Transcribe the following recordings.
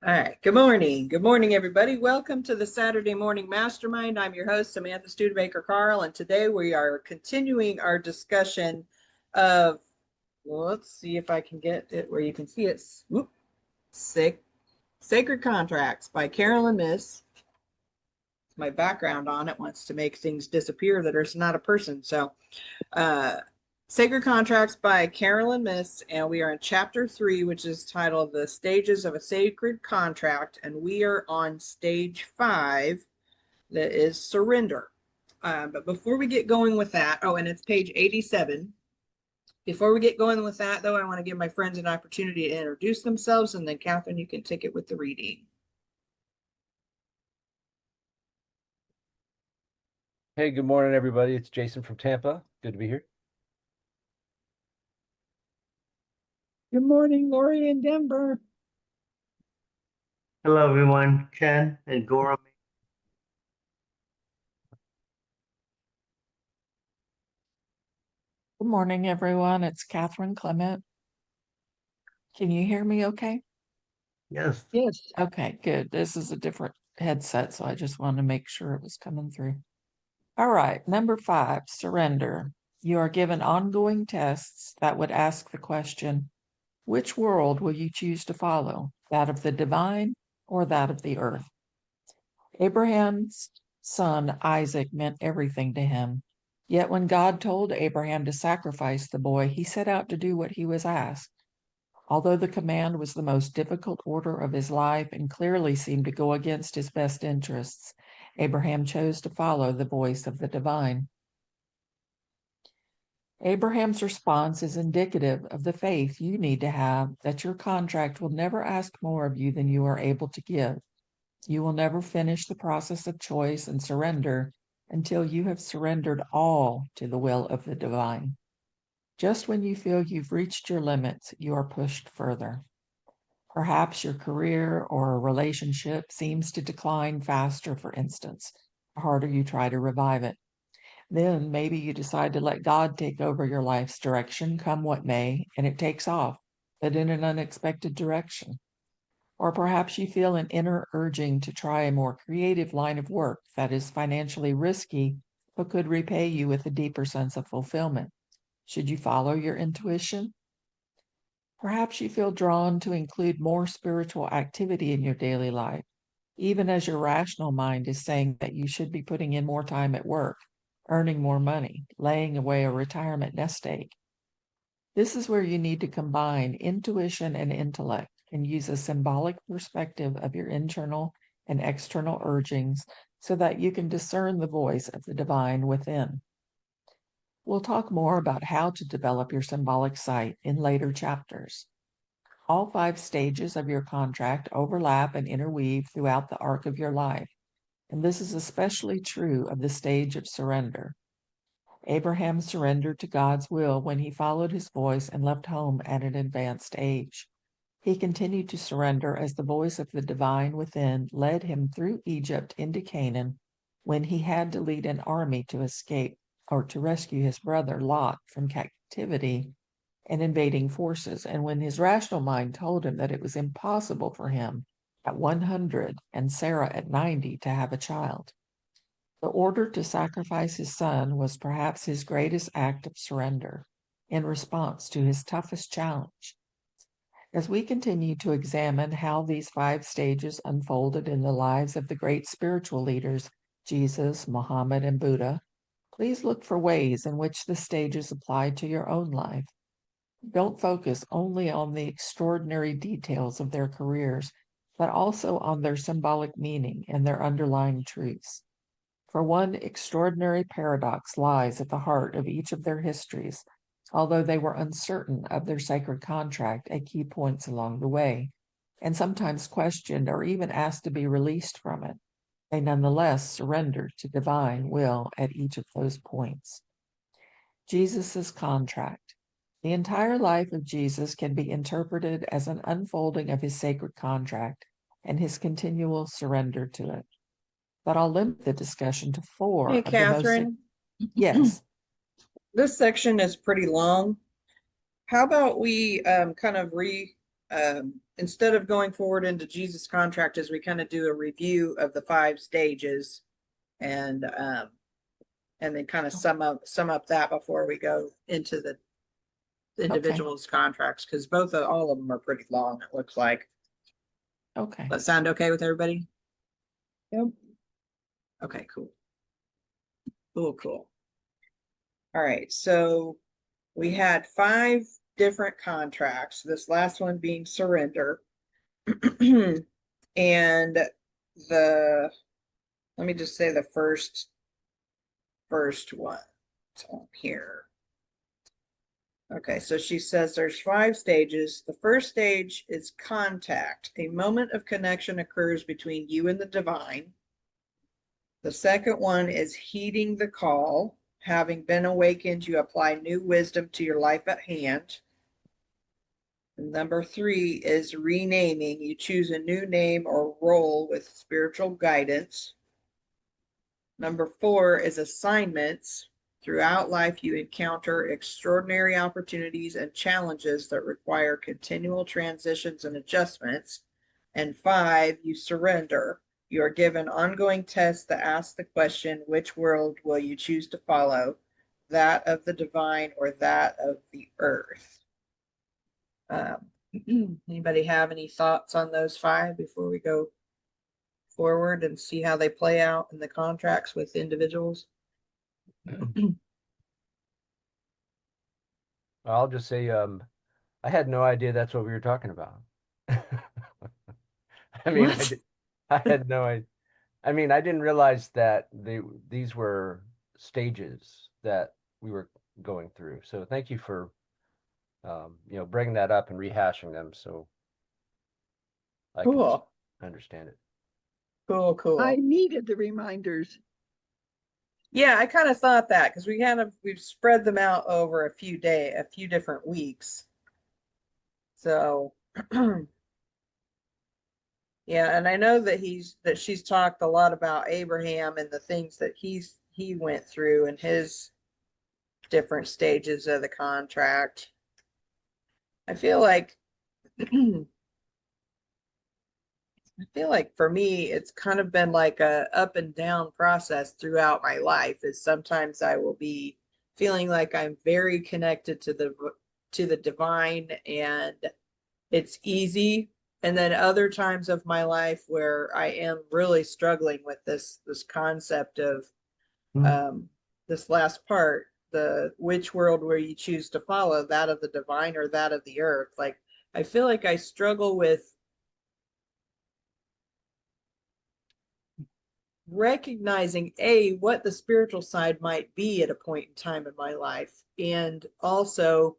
All right. Good morning. Good morning, everybody. Welcome to the Saturday Morning Mastermind. I'm your host, Samantha Studebaker Carl, and today we are continuing our discussion of, well, let's see if I can get it where you can see it. Whoop, Sacred Contracts by Caroline Myss. My background on it wants to make things disappear that are not a person. So, uh, Sacred Contracts by Caroline Myss, and we are in chapter 3, which is titled The Stages of a Sacred Contract, and we are on stage 5, that is surrender. But before we get going with that, oh, and it's page 87. Before we get going with that, though, I want to give my friends an opportunity to introduce themselves, and then Catherine, you can take it with the reading. Hey, good morning, everybody. It's Jason from Tampa. Good to be here. Good morning, Lori in Denver. Hello, everyone. Ken and Gora. Good morning, everyone. It's Catherine Clement. Can you hear me okay? Yes. Yes. Okay, good. This is a different headset, so I just wanted to make sure it was coming through. All right, number 5, surrender. You are given ongoing tests that would ask the question, which world will you choose to follow, that of the divine or that of the earth? Abraham's son Isaac meant everything to him. Yet when God told Abraham to sacrifice the boy, he set out to do what he was asked. Although the command was the most difficult order of his life and clearly seemed to go against his best interests, Abraham chose to follow the voice of the divine. Abraham's response is indicative of the faith you need to have that your contract will never ask more of you than you are able to give. You will never finish the process of choice and surrender until you have surrendered all to the will of the divine. Just when you feel you've reached your limits, you are pushed further. Perhaps your career or a relationship seems to decline faster, for instance, the harder you try to revive it. Then maybe you decide to let God take over your life's direction, come what may, and it takes off, but in an unexpected direction. Or perhaps you feel an inner urging to try a more creative line of work that is financially risky, but could repay you with a deeper sense of fulfillment. Should you follow your intuition? Perhaps you feel drawn to include more spiritual activity in your daily life, even as your rational mind is saying that you should be putting in more time at work, earning more money, laying away a retirement nest egg. This is where you need to combine intuition and intellect and use a symbolic perspective of your internal and external urgings so that you can discern the voice of the divine within. We'll talk more about how to develop your symbolic sight in later chapters. All 5 stages of your contract overlap and interweave throughout the arc of your life, and this is especially true of the stage of surrender. Abraham surrendered to God's will when he followed his voice and left home at an advanced age. He continued to surrender as the voice of the divine within led him through Egypt into Canaan when he had to lead an army to escape or to rescue his brother Lot from captivity and invading forces, and when his rational mind told him that it was impossible for him at 100 and Sarah at 90 to have a child. The order to sacrifice his son was perhaps his greatest act of surrender in response to his toughest challenge. As we continue to examine how these 5 stages unfolded in the lives of the great spiritual leaders, Jesus, Muhammad, and Buddha, please look for ways in which the stages apply to your own life. Don't focus only on the extraordinary details of their careers, but also on their symbolic meaning and their underlying truths. For one extraordinary paradox lies at the heart of each of their histories, although they were uncertain of their sacred contract at key points along the way, and sometimes questioned or even asked to be released from it. They nonetheless surrendered to divine will at each of those points. Jesus' contract. The entire life of Jesus can be interpreted as an unfolding of his sacred contract and his continual surrender to it. But I'll limit the discussion to 4 Hey, of the most. Catherine. Yes. This section is pretty long. How about we kind of instead of going forward into Jesus contract, as we kind of do a review of the 5 stages and then kind of sum up that before we go into the individuals contracts, because all of them are pretty long, it looks like. Okay. That sound okay with everybody? Yep. Okay, cool. Cool. All right, so we had 5 different contracts, this last one being surrender. And let me just say the first one on here. Okay, so she says there's 5 stages. The first stage is contact. A moment of connection occurs between you and the divine. The second one is heeding the call. Having been awakened, you apply new wisdom to your life at hand. Number 3 is renaming. You choose a new name or role with spiritual guidance. Number 4 is assignments. Throughout life, you encounter extraordinary opportunities and challenges that require continual transitions and adjustments. And 5, you surrender. You are given ongoing tests that ask the question, which world will you choose to follow? That of the divine or that of the earth? Anybody have any thoughts on those 5 before we go forward and see how they play out in the contracts with individuals? I'll just say, I had no idea that's what we were talking about. I mean, What? I had no idea. I mean, I didn't realize that these were stages that we were going through. So thank you for, bringing that up and rehashing them so I can Cool. understand it. Cool. I needed the reminders. Yeah, I kind of thought that because we've spread them out over a few different weeks. So yeah, and I know that she's talked a lot about Abraham and the things that he went through and his different stages of the contract. I feel like for me, it's kind of been like a up and down process throughout my life. Is sometimes I will be feeling like I'm very connected to the divine and it's easy. And then other times of my life where I am really struggling with this concept of this last part, which world will you choose to follow, that of the divine or that of the earth? Like I feel like I struggle with recognizing what the spiritual side might be at a point in time in my life, and also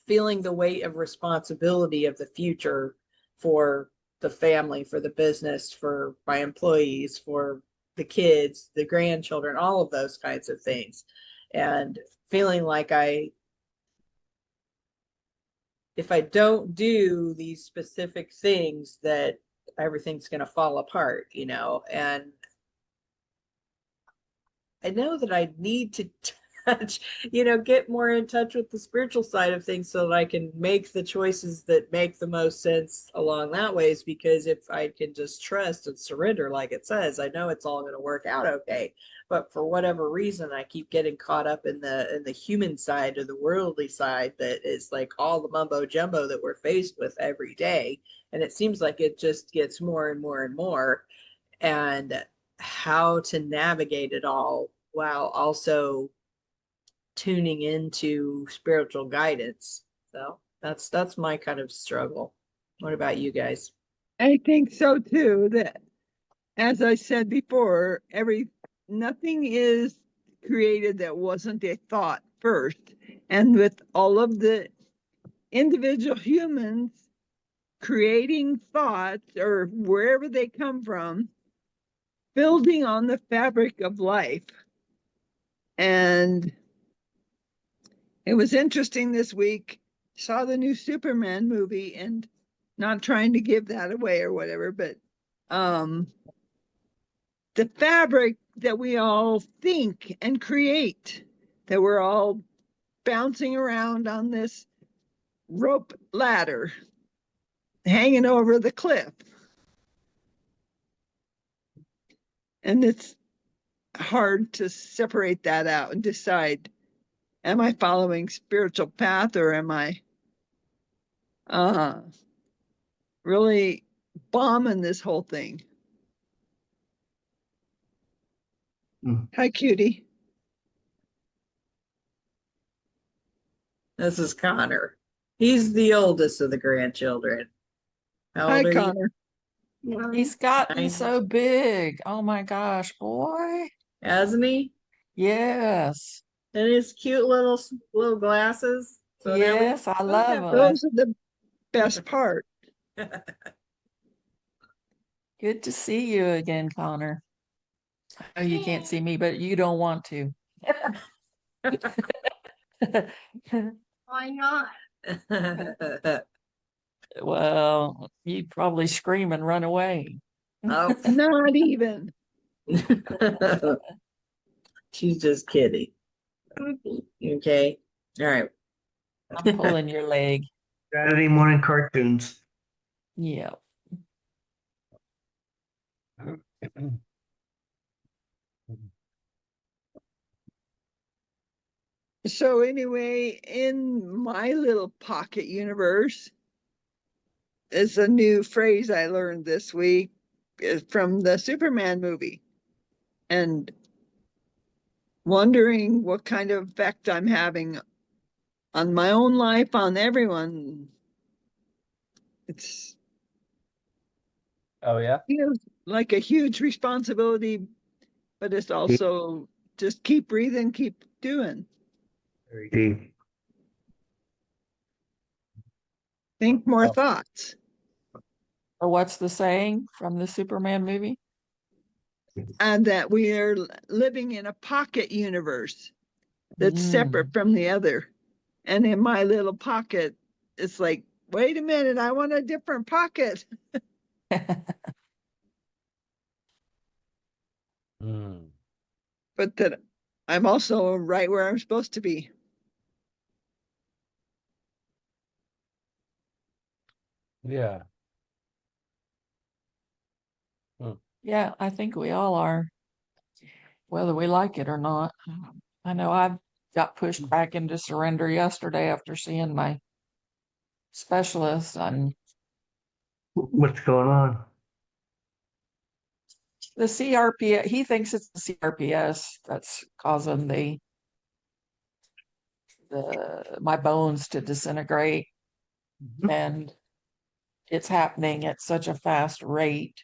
feeling the weight of responsibility of the future for the family, for the business, for my employees, for the kids, the grandchildren, all of those kinds of things. And feeling like if I don't do these specific things, that everything's going to fall apart, and I know that I need to get more in touch with the spiritual side of things so that I can make the choices that make the most sense along that ways. Because if I can just trust and surrender, like it says, I know it's all going to work out okay. But for whatever reason, I keep getting caught up in the human side or the worldly side that is like all the mumbo jumbo that we're faced with every day. And it seems like it just gets more and more and more. And how to navigate it all while also tuning into spiritual guidance. So that's my kind of struggle. What about you guys? I think so too, that as I said before, nothing is created that wasn't a thought first. And with all of the individual humans creating thoughts or wherever they come from, building on the fabric of life. And it was interesting this week, saw the new Superman movie, and not trying to give that away or whatever, but the fabric that we all think and create, that we're all bouncing around on this rope ladder, hanging over the cliff. And it's hard to separate that out and decide, am I following spiritual path or am I really bombing this whole thing? Hi, cutie. This is Connor. He's the oldest of the grandchildren. How Hi, old are you? Connor. He's gotten Nine. so big. Oh my gosh, boy. Hasn't he? Yes. And his cute little glasses. So now we Yes, I both love have him. Those are the best part. Good to see you again, Connor. Oh, you can't see me, but you don't want to. Why not? Well, you'd probably scream and run away. Oh. Not even. She's just kidding. Okay. All right. I'm pulling your leg. Saturday morning cartoons. Yeah. So anyway, in my little pocket universe is a new phrase I learned this week from the Superman movie, and wondering what kind of effect I'm having on my own life, on everyone. It's Oh yeah. feels like a huge responsibility, but it's also just keep breathing, keep doing. Very deep. Think more Oh. thoughts. Or what's the saying from the Superman movie? And that we are living in a pocket universe that's separate from the other. And in my little pocket, it's like, wait a minute, I want a different pocket. Mm. But that I'm also right where I'm supposed to be. Yeah. Yeah, I think we all are, whether we like it or not. I know I got pushed back into surrender yesterday after seeing my specialist on What's going on? the CRPS. He thinks it's the CRPS that's causing my bones to disintegrate, and it's happening at such a fast rate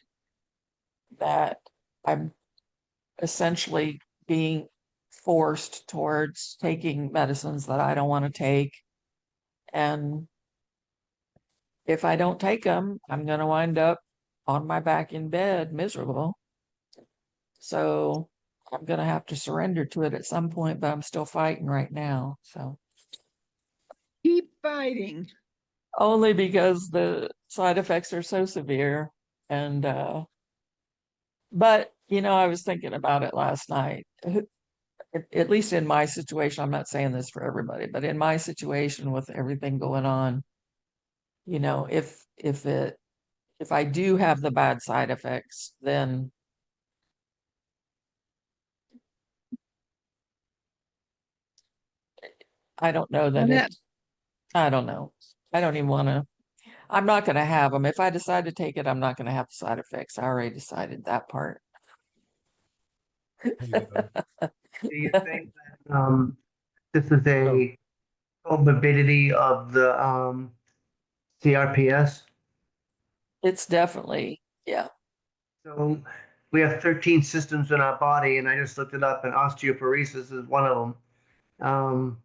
that I'm essentially being forced towards taking medicines that I don't want to take. And if I don't take them, I'm going to wind up on my back in bed miserable. So I'm going to have to surrender to it at some point, but I'm still fighting right now. So Keep fighting. only because the side effects are so severe. And, but, I was thinking about it last night. At least in my situation, I'm not saying this for everybody, but in my situation with everything going on, if I do have the bad side effects, then I don't know that I don't know. I don't even want to, I'm not going to have them. If I decide to take it, I'm not going to have the side effects. I already decided that part. Do you think that this is a comorbidity of the CRPS? It's definitely, yeah. So we have 13 systems in our body, and I just looked it up, and osteoporosis is one of them.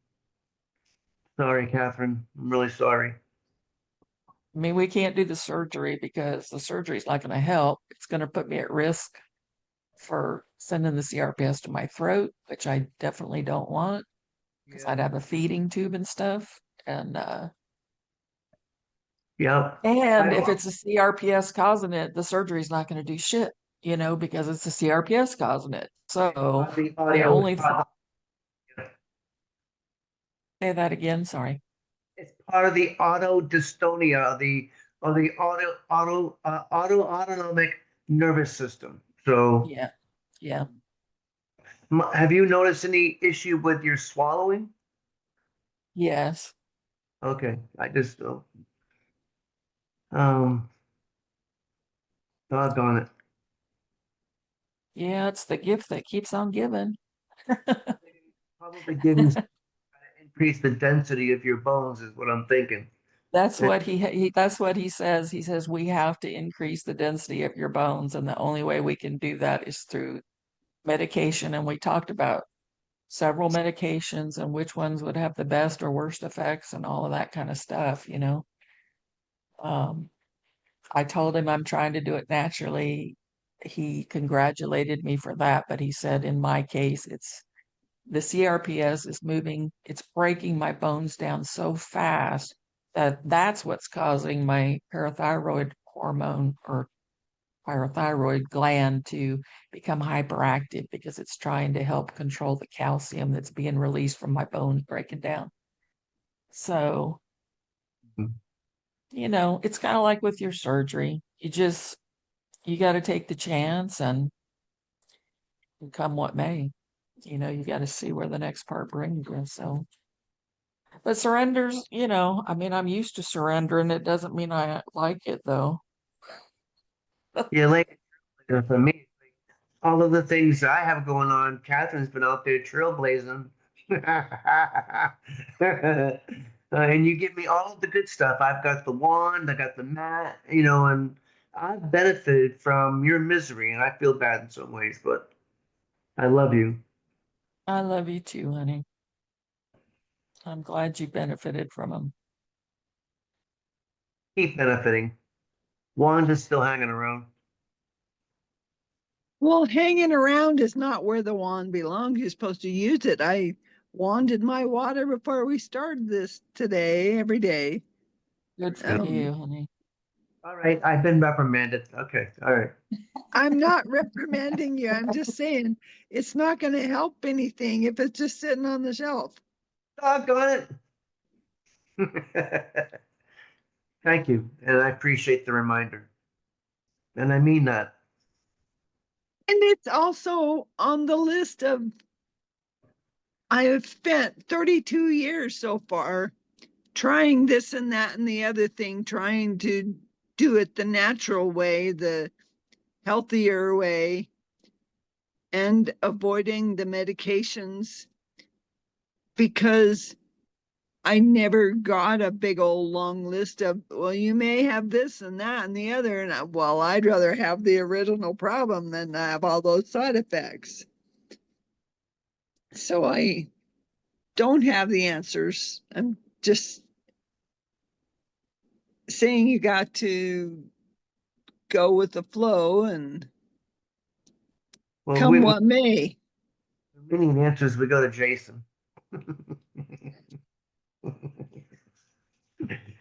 Sorry, Catherine. I'm really sorry. I mean, we can't do the surgery because the surgery is not going to help. It's going to put me at risk for sending the CRPS to my throat, which I definitely don't want because I'd have a feeding tube and stuff. And Yep. if it's a CRPS causing it, the surgery is not going to do shit, because it's a CRPS causing it. So the only say that again, sorry. It's part of the autodystonia, the of the autonomic nervous system. So, Yeah. Yeah. have you noticed any issue with your swallowing? Yes. Okay, I just um, doggone it. Yeah, it's the gift that keeps on giving. Probably give you increase the density of your bones is what I'm thinking. That's what that's what he says. He says we have to increase the density of your bones, and the only way we can do that is through medication. And we talked about several medications and which ones would have the best or worst effects and all of that kind of stuff, you know. Um, I told him I'm trying to do it naturally. He congratulated me for that, but he said in my case, it's the CRPS is moving, it's breaking my bones down so fast that that's what's causing my parathyroid hormone or parathyroid gland to become hyperactive because it's trying to help control the calcium that's being released from my bones breaking down. So, Mhm. you know, it's kind of like with your surgery. You got to take the chance and come what may. You know, you got to see where the next part brings you. So, but surrenders, you know, I mean, I'm used to surrendering. It doesn't mean I like it though. Yeah, like for me, all of the things I have going on, Catherine's been out there trailblazing. And you give me all of the good stuff. I've got the wand, I got the mat, and I've benefited from your misery, and I feel bad in some ways, but I love you. I love you too, honey. I'm glad you benefited from them. Keep benefiting. Wand is still hanging around. Well, hanging around is not where the wand belongs. You're supposed to use it. I wanded my water before we started this today, every day. Good for Um, you, honey. All right, I've been reprimanded. Okay, all right. I'm not reprimanding you. I'm just saying it's not going to help anything if it's just sitting on the shelf. Doggone it. Thank you, and I appreciate the reminder. And I mean that. And it's also on the list of, I have spent 32 years so far trying this and that and the other thing, trying to do it the natural way, the healthier way, and avoiding the medications because I never got a big old long list of, well, you may have this and that and the other. And well, I'd rather have the original problem than have all those side effects. So I don't have the answers. I'm just saying you got to go with the flow and Well, come what may. we need answers. We go to Jason.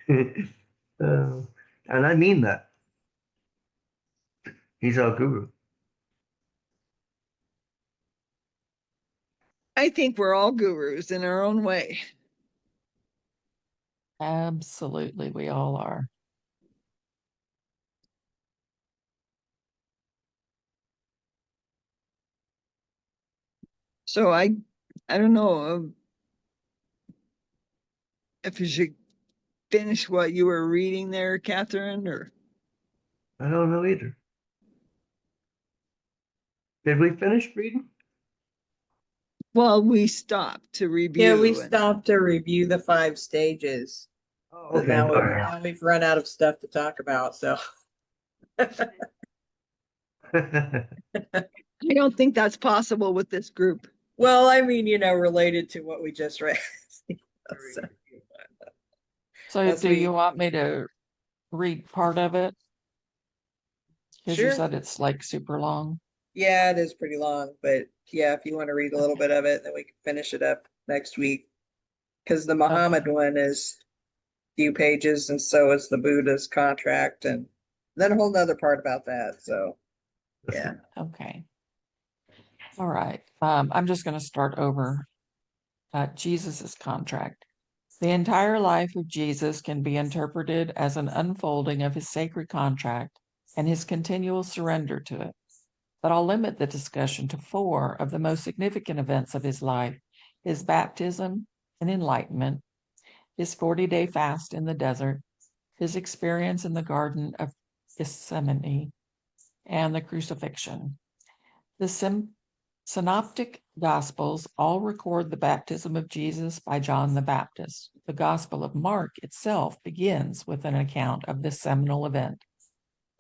Uh, and I mean that. He's our guru. I think we're all gurus in our own way. Absolutely, we all are. So I don't know if you should finish what you were reading there, Catherine, or I don't know either. Did we finish reading? well, we stopped to Yeah, we review and stopped to review the 5 stages, Oh, but okay. now All right. now we've run out of stuff to talk about. So I don't think that's possible with this group. well, I mean, related to what we just read. So, So as do you we want me to read part of it? Because you sure. said it's like super long. Yeah, it is pretty long, but yeah, if you want to read a little bit of it, then we can finish it up next week. Because the Okay. Muhammad one is few pages, and so is the Buddha's contract, and then a whole nother part about that. So yeah. Okay. All right. I'm just going to start over. Jesus's contract. The entire life of Jesus can be interpreted as an unfolding of his sacred contract and his continual surrender to it. But I'll limit the discussion to 4 of the most significant events of his life: his baptism and enlightenment, his 40-day fast in the desert, his experience in the Garden of Gethsemane, and the crucifixion. The Synoptic Gospels all record the baptism of Jesus by John the Baptist. The Gospel of Mark itself begins with an account of this seminal event.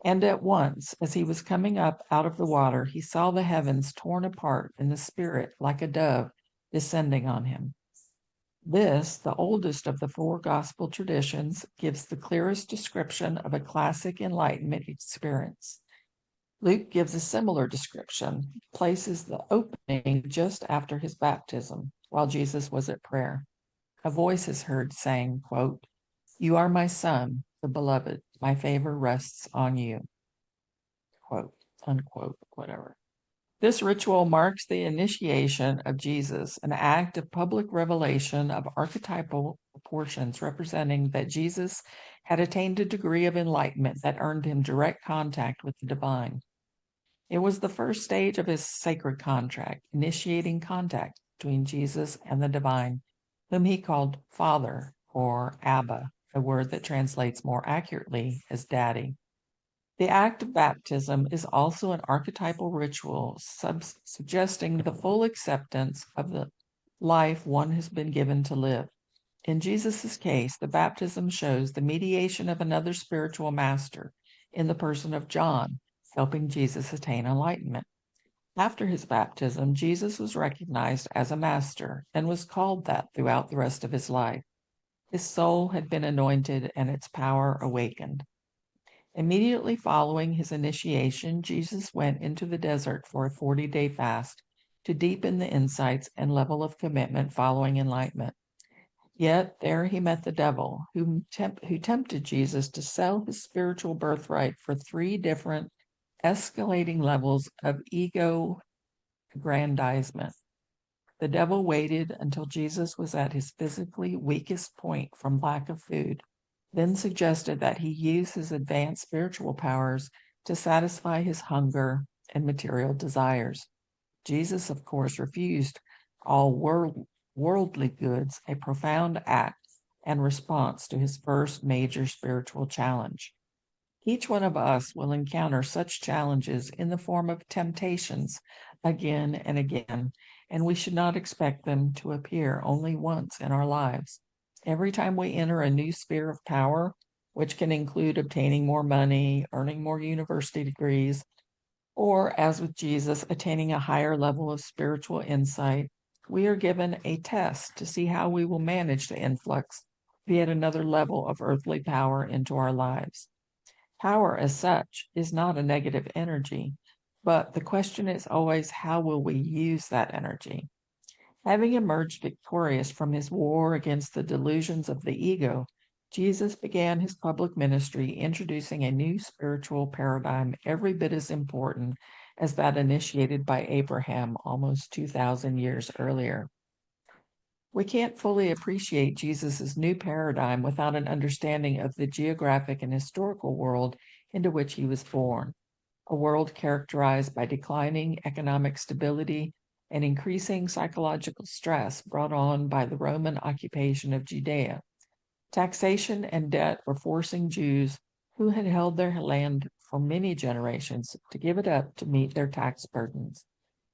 And at once, as he was coming up out of the water, he saw the heavens torn apart and the Spirit, like a dove, descending on him. This, the oldest of the 4 gospel traditions, gives the clearest description of a classic enlightenment experience. Luke gives a similar description, places the opening just after his baptism, while Jesus was at prayer. A voice is heard saying, quote, "You are my son, the beloved. My favor rests on you." Quote, unquote, whatever. This ritual marks the initiation of Jesus, an act of public revelation of archetypal proportions representing that Jesus had attained a degree of enlightenment that earned him direct contact with the divine. It was the first stage of his sacred contract, initiating contact between Jesus and the divine, whom he called Father or Abba, a word that translates more accurately as Daddy. The act of baptism is also an archetypal ritual suggesting the full acceptance of the life one has been given to live. In Jesus' case, the baptism shows the mediation of another spiritual master in the person of John, helping Jesus attain enlightenment. After his baptism, Jesus was recognized as a master and was called that throughout the rest of his life. His soul had been anointed and its power awakened. Immediately following his initiation, Jesus went into the desert for a 40-day fast to deepen the insights and level of commitment following enlightenment. Yet there he met the devil, who tempted Jesus to sell his spiritual birthright for 3 different escalating levels of ego aggrandizement. The devil waited until Jesus was at his physically weakest point from lack of food, then suggested that he use his advanced spiritual powers to satisfy his hunger and material desires. Jesus, of course, refused all worldly goods, a profound act and response to his first major spiritual challenge. Each one of us will encounter such challenges in the form of temptations again and again, and we should not expect them to appear only once in our lives. Every time we enter a new sphere of power, which can include obtaining more money, earning more university degrees, or, as with Jesus, attaining a higher level of spiritual insight, we are given a test to see how we will manage the influx of yet another level of earthly power into our lives. Power as such is not a negative energy, but the question is always, how will we use that energy? Having emerged victorious from his war against the delusions of the ego, Jesus began his public ministry introducing a new spiritual paradigm every bit as important as that initiated by Abraham almost 2,000 years earlier. We can't fully appreciate Jesus' new paradigm without an understanding of the geographic and historical world into which he was born, a world characterized by declining economic stability and increasing psychological stress brought on by the Roman occupation of Judea. Taxation and debt were forcing Jews who had held their land for many generations to give it up to meet their tax burdens.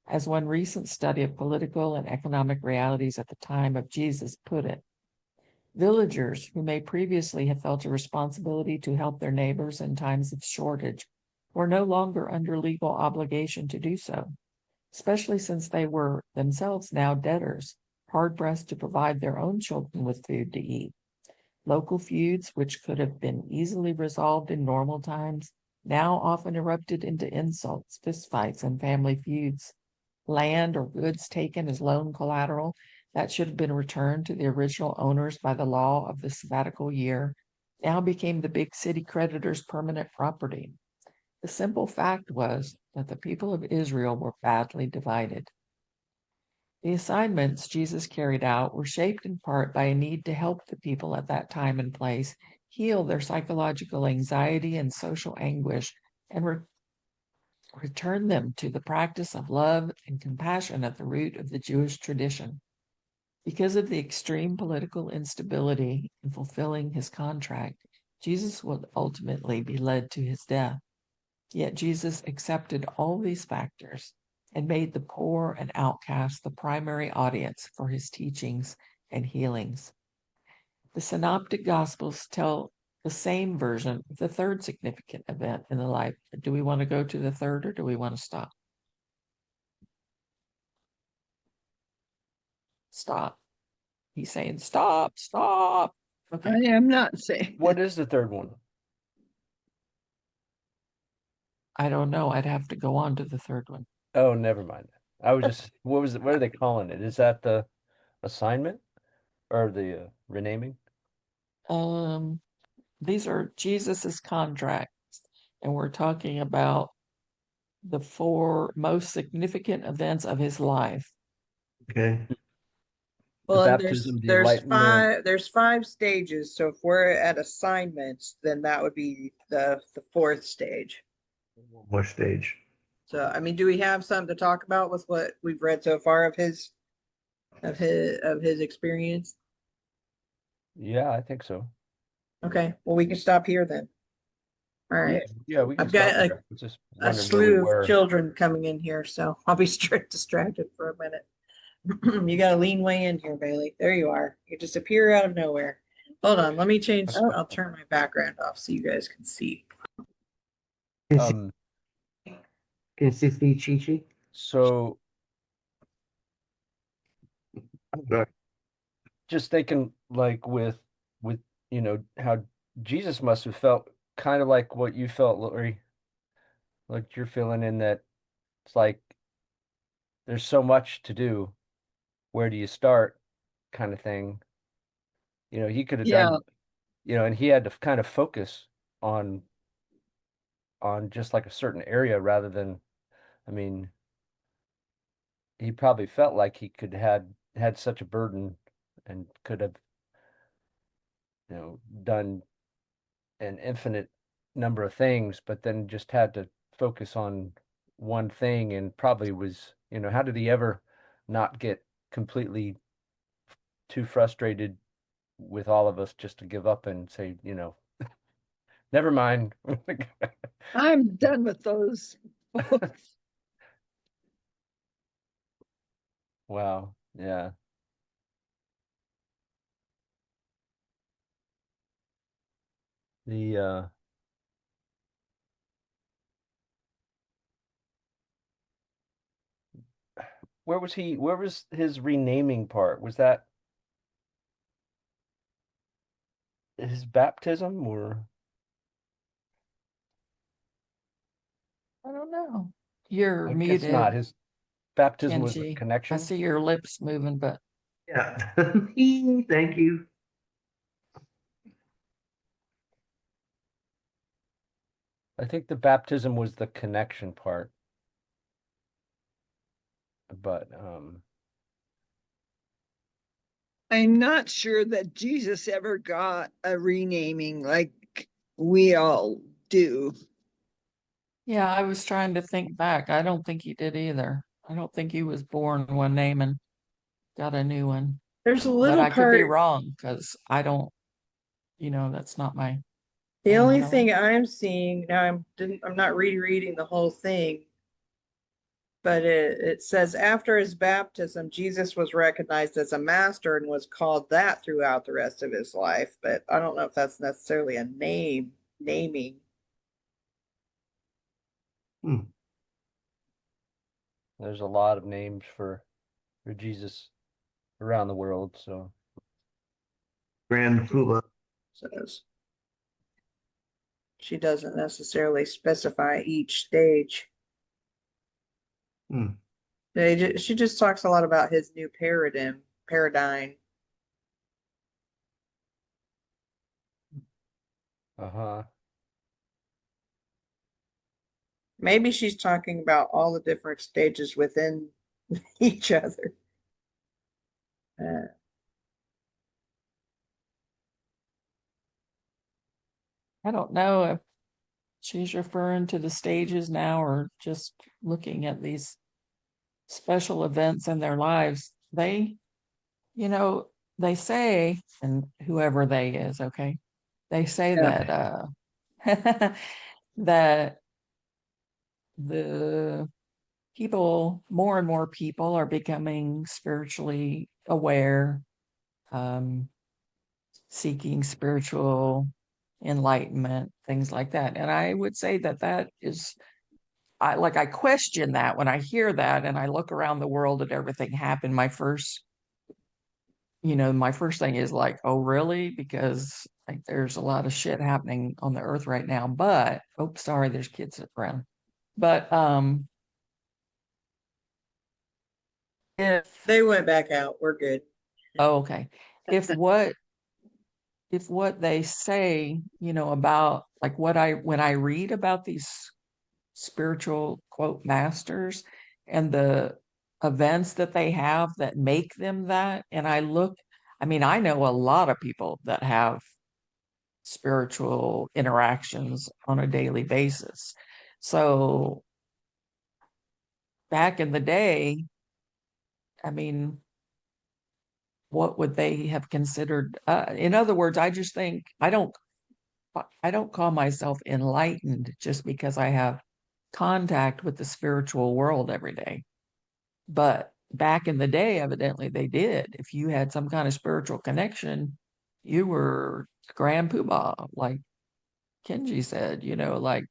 As one recent study of political and economic realities at the time of Jesus put it, villagers who may previously have felt a responsibility to help their neighbors in times of shortage were no longer under legal obligation to do so, especially since they were themselves now debtors, hard-pressed to provide their own children with food to eat. Local feuds, which could have been easily resolved in normal times, now often erupted into insults, fistfights, and family feuds. Land or goods taken as loan collateral that should have been returned to the original owners by the law of the sabbatical year now became the big city creditors' permanent property. The simple fact was that the people of Israel were badly divided. The assignments Jesus carried out were shaped in part by a need to help the people at that time and place heal their psychological anxiety and social anguish and return them to the practice of love and compassion at the root of the Jewish tradition. Because of the extreme political instability in fulfilling his contract, Jesus would ultimately be led to his death. Yet Jesus accepted all these factors and made the poor and outcast the primary audience for his teachings and healings. The Synoptic Gospels tell the same version of the third significant event in the life. Do we want to go to the third or do we want to stop? Stop. He's saying, stop, stop. Okay. I am not saying. What is the third one? I don't know. I'd have to go on to the third one. Oh, never mind. I was just, what are they calling it? Is that the assignment or the renaming? These are Jesus's contracts, and we're talking about the 4 most significant events of his life. Okay. Well, and baptism, the enlightenment. there's 5 stages. So if we're at assignments, then that would be the 4th stage. One more stage. So I mean, do we have something to talk about with what we've read so far of his experience? Yeah, I think so. Okay, well we can stop here then. All right. Yeah, we can I've got stop there. I was just a wondering where we slew of were. children coming in here, so I'll be distracted for a minute. You got to lean way in here, Bailey. There you are. You just appear out of nowhere. Hold on, let me change. I'll turn my background off so you guys can see. Can you see Chi-Chi? So Right. just thinking like with how Jesus must have felt kind of like what you felt, Lori, like you're feeling in that it's like there's so much to do. Where do you start kind of thing? He could have Yeah. done, and he had to kind of focus on just like a certain area rather than, I mean, he probably felt like he could had such a burden and could have, done an infinite number of things, but then just had to focus on one thing and probably was, how did he ever not get completely too frustrated with all of us just to give up and say, never mind. I'm done with those books. Wow. Yeah. The where was his renaming part? Was that his baptism or I don't know. You're I guess not. muted, His baptism was a Kenji. I connection. see your lips moving, but Yeah. Thank you. I think the baptism was the connection part. But I'm not sure that Jesus ever got a renaming like we all do. yeah, I was trying to think back. I don't think he did either. I don't think he was born one name and got a new one. There's a But little I could be part. wrong because I don't, that's not my The only know. thing I'm seeing now, I'm not rereading the whole thing, but it says after his baptism, Jesus was recognized as a master and was called that throughout the rest of his life. But I don't know if that's necessarily a naming. there's a lot of names for Jesus around the world. So Grand Poobah. Says she doesn't necessarily specify each stage. She just talks a lot about his new paradigm. Maybe she's talking about all the different stages within each other. I don't know if she's referring to the stages now or just looking at these special events in their lives. They, you know, they say, and whoever they is, okay, they say Yeah. that that the people, more and more people are becoming spiritually aware, um, seeking spiritual enlightenment, things like that. And I would say that that is, I question that when I hear that and I look around the world at everything happen. My first thing is like, oh, really? Because like there's a lot of shit happening on the earth right now. But oh, sorry, there's kids around. But if They went back out. We're good. oh, okay. If what they say, about like when I read about these spiritual quote masters and the events that they have that make them that, and I mean, I know a lot of people that have spiritual interactions on a daily basis. So back in the day, I mean, what would they have considered? In other words, I just think I don't call myself enlightened just because I have contact with the spiritual world every day. But back in the day, evidently they did. If you had some kind of spiritual connection, you were grand poobah, like Kenji said, like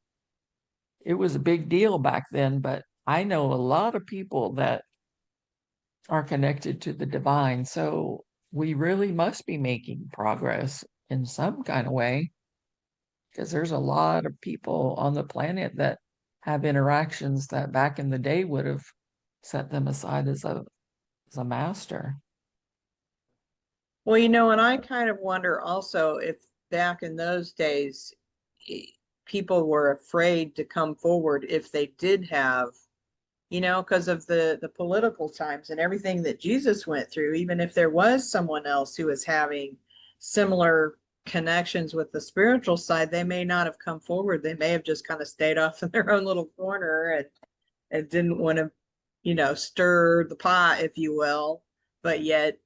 it was a big deal back then. But I know a lot of people that are connected to the divine. So we really must be making progress in some kind of way because there's a lot of people on the planet that have interactions that back in the day would have set them aside as a master. Well, and I kind of wonder also if back in those days, eh, people were afraid to come forward if they did have, because of the political times and everything that Jesus went through. Even if there was someone else who was having similar connections with the spiritual side, they may not have come forward. They may have just kind of stayed off in their own little corner and didn't want to, stir the pot, if you will. But yet,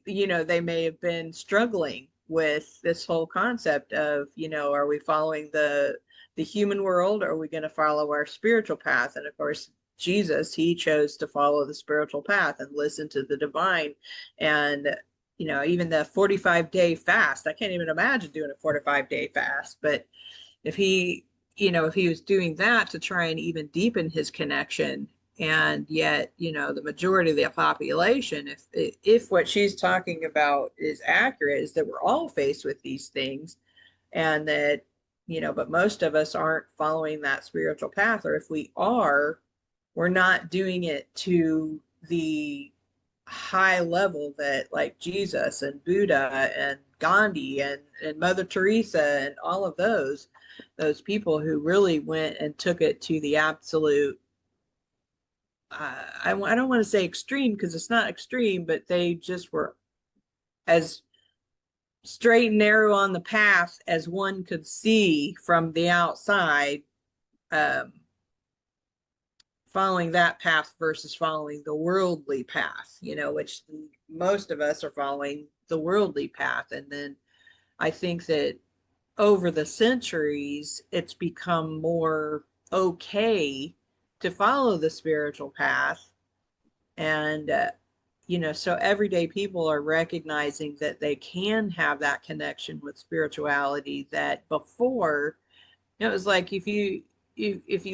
they may have been struggling with this whole concept of, are we following the human world, or are we going to follow our spiritual path? And of course, Jesus, he chose to follow the spiritual path and listen to the divine. And even the 45-day fast, I can't even imagine doing a 45-day fast. But if he was doing that to try and even deepen his connection, and yet the majority of the population, if what she's talking about is accurate, is that we're all faced with these things, and that but most of us aren't following that spiritual path, or if we are, we're not doing it to the high level that like Jesus and Buddha and Gandhi and Mother Teresa and all of those people who really went and took it to the absolute, I don't want to say extreme because it's not extreme, but they just were as straight and narrow on the path as one could see from the outside, um, following that path versus following the worldly path, which most of us are following the worldly path. And then I think that over the centuries, it's become more okay to follow the spiritual path. And, so everyday people are recognizing that they can have that connection with spirituality that before, it was like if you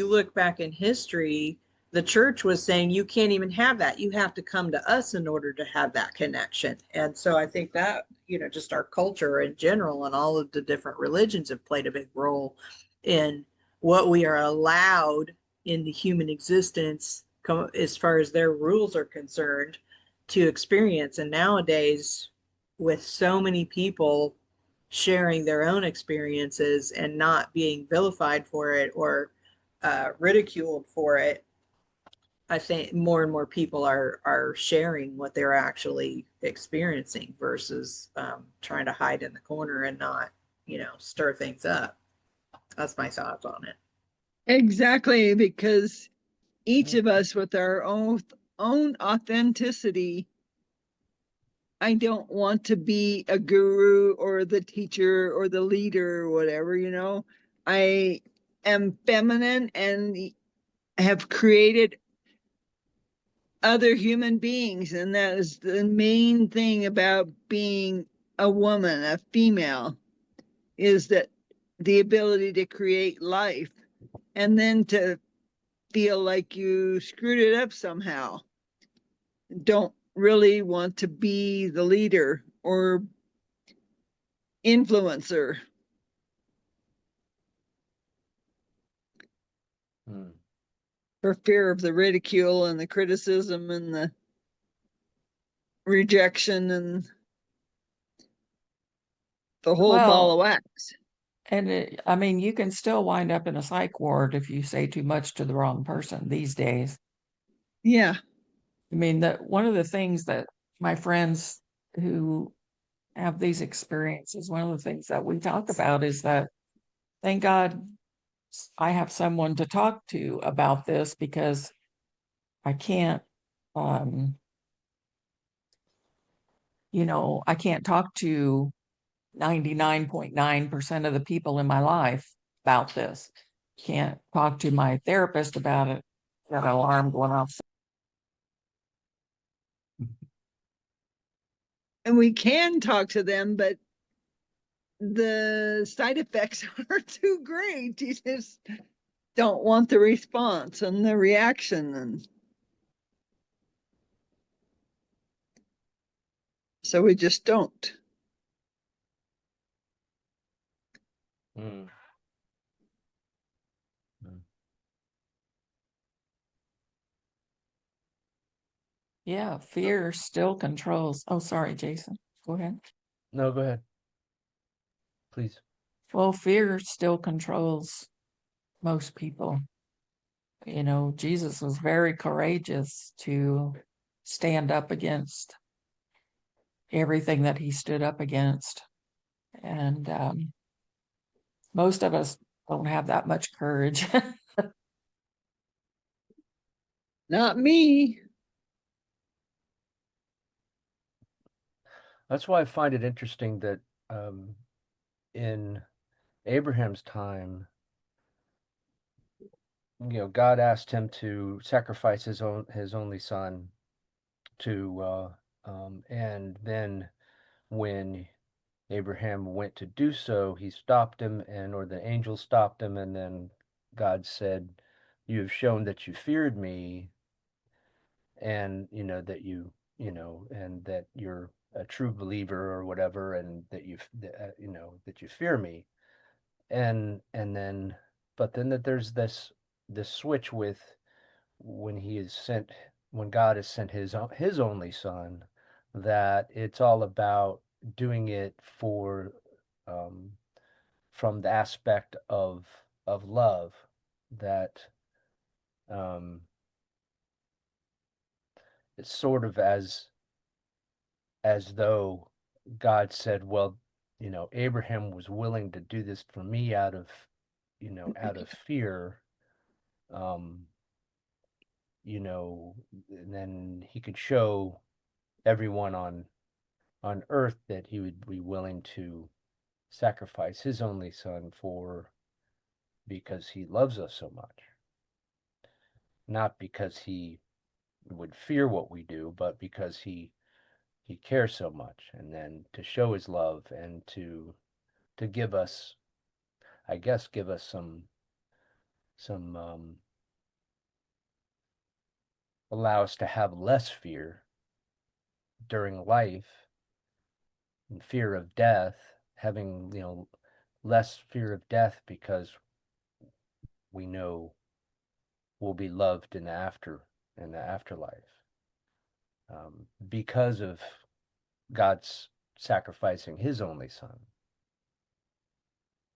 look back in history, the church was saying you can't even have that. You have to come to us in order to have that connection. And so I think that, just our culture in general and all of the different religions have played a big role in what we are allowed in the human existence as far as their rules are concerned to experience. And nowadays, with so many people sharing their own experiences and not being vilified for it or ridiculed for it, I think more and more people are sharing what they're actually experiencing versus trying to hide in the corner and not, stir things up. That's my thoughts on it. Exactly, because each of us with our own authenticity. I don't want to be a guru or the teacher or the leader or whatever, I am feminine and have created other human beings, and that is the main thing about being a woman, a female, is that the ability to create life and then to feel like you screwed it up somehow. Don't really want to be the leader or influencer. For fear of the ridicule and the criticism and the rejection and the whole ball of wax. And I mean, you can still wind up in a psych ward if you say too much to the wrong person these days. Yeah. I mean, that one of the things that my friends who have these experiences, one of the things that we talk about is that, thank God I have someone to talk to about this, because I can't, I can't talk to 99.9% of the people in my life about this. Can't talk to my therapist about it. Got an alarm going off. And we can talk to them, but the side effects are too great. You just don't want the response and the reaction. And so we just don't. Mm. Yeah, fear still controls. Oh, sorry, Jason. Go ahead. No, go ahead. Please. Well, fear still controls most people. Jesus was very courageous to stand up against everything that he stood up against. And most of us don't have that much courage. Not me. That's why I find it interesting that in Abraham's time, God asked him to sacrifice his only son and then when Abraham went to do so, he stopped him, or the angel stopped him, and then God said, "You have shown that you feared me, and that and that you're a true believer or whatever, and that that you fear me." And then, but then that there's this switch with when God has sent his only son, that it's all about doing it um, from the aspect of love, that um, it's sort of as though God said, well, Abraham was willing to do this for me out of fear, um, and then he could show everyone on earth that he would be willing to sacrifice his only son because he loves us so much. Not because he would fear what we do, but because he cares so much, and then to show his love and to give us, I guess, give us some allow us to have less fear during life, and fear of death, having less fear of death, because we know we'll be loved in the afterlife, because of God's sacrificing his only son.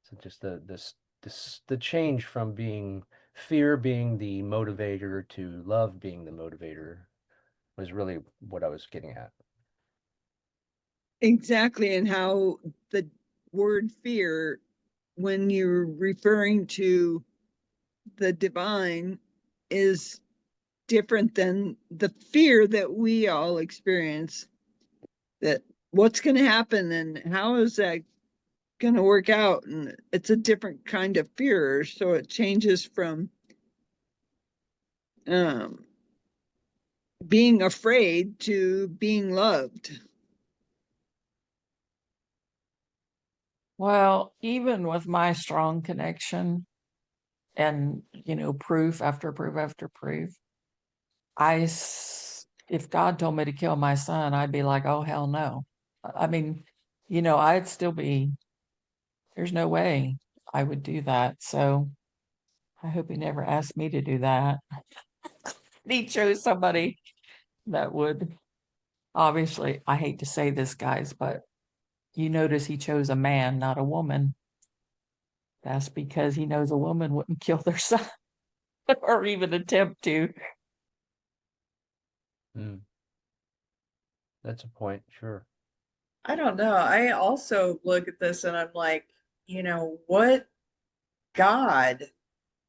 So just the change from being fear being the motivator to love being the motivator was really what I was getting at. Exactly. And how the word fear, when you're referring to the divine, is different than the fear that we all experience, that what's going to happen and how is that going to work out. And it's a different kind of fear. So it changes from being afraid to being loved. Well, even with my strong connection and, proof after proof after proof, if God told me to kill my son, I'd be like, oh, hell no. I mean, I'd still be, there's no way I would do that. So I hope he never asked me to do that. He chose somebody that would, obviously, I hate to say this, guys, but you notice he chose a man, not a woman. That's because he knows a woman wouldn't kill their son or even attempt to. That's a point, sure. I don't know. I also look at this and I'm like, what God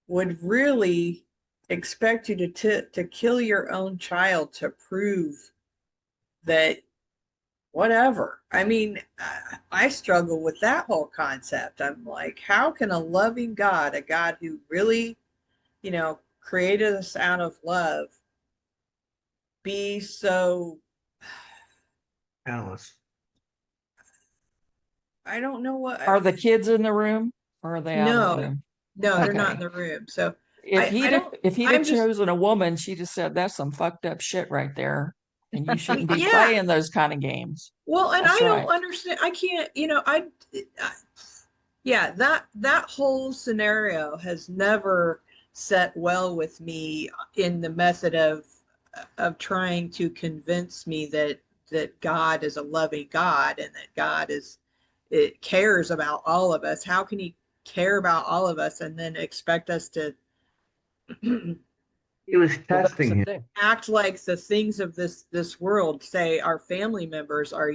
would really expect you to kill your own child to prove that whatever. I mean, I struggle with that whole concept. I'm like, how can a loving God, a God who really, created us out of love, be so, Alice. I don't know what. Are the kids in the room or are they out of the No, room? no, they're not Okay. in the room. So If I don't, if he'd have I'm just, chosen a woman, she'd have said that's some fucked up shit right there. And you shouldn't be yeah. playing those kind of games. Well, and I That's don't right. understand. I can't, yeah, that whole scenario has never set well with me in the method of trying to convince me that God is a loving God and that God it cares about all of us. How can he care about all of us and then expect us to He was Well, that's testing the him. thing. act like the things of this world, say our family members, are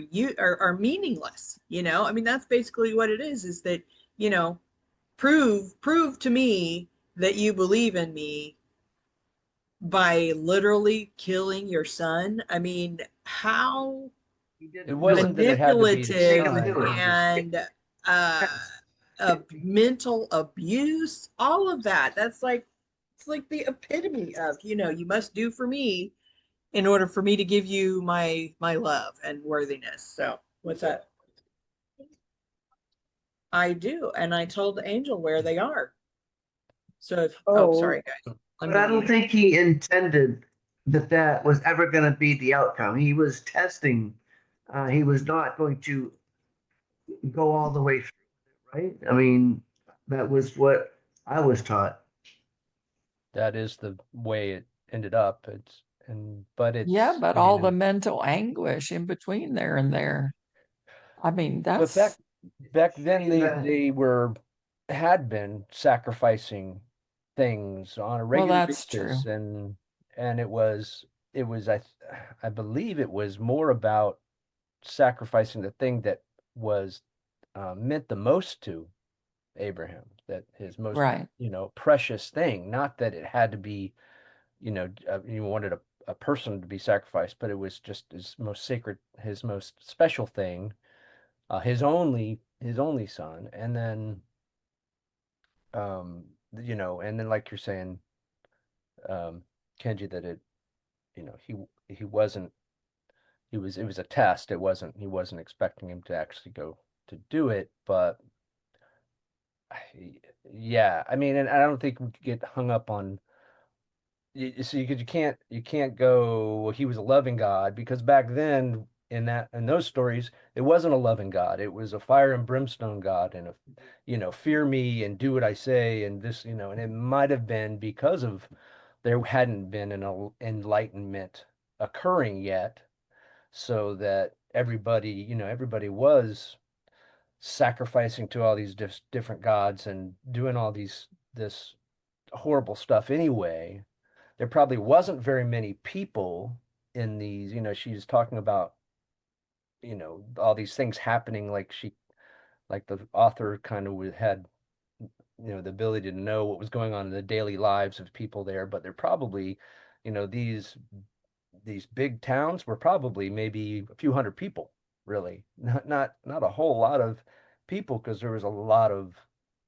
meaningless? I mean, that's basically what it is that, you know prove to me that you believe in me by literally killing your son. I mean, how He didn't It do it. wasn't that it had to be the Make him manipulative do son. it. and uh mental abuse, all of that. That's like, it's like the epitome of, you must do for me in order for me to give you my love and worthiness. So what's that? I do, and I told the angel where they are. So Oh, sorry guys, let But I me. don't think he intended that that was ever going to be the outcome. He was testing. He was not going to go all the way through, right? I mean, that was what I was taught. That is the way it ended up. But Yeah, it's, but I mean, all the mental anguish in between there and there. I mean, but that's back then That they had been sacrificing things on a well, regular that's true. basis, and I believe it was more about sacrificing the thing that was meant the most to Abraham, that his most, Right. precious thing. Not that it had to be, you wanted a person to be sacrificed, but it was just his most sacred, his most special thing, his only son. And then, and then like you're saying, Kenji, that he wasn't, it was a test. He wasn't expecting him to actually go to do it, but yeah, I mean, and I don't think we could get hung up on so you can't go, well, he was a loving God, because back then in those stories it wasn't a loving God. It was a fire and brimstone God, and fear me and do what I say, and this, and it might have been because of there hadn't been an enlightenment occurring yet, so that everybody was sacrificing to all these different gods and doing all this horrible stuff anyway. There probably wasn't very many people in these, she's talking about, all these things happening, like the author kind of had, the ability to know what was going on in the daily lives of people there, but they're probably, these big towns were probably maybe a few hundred people, really, not a whole lot of people, because there was a lot of,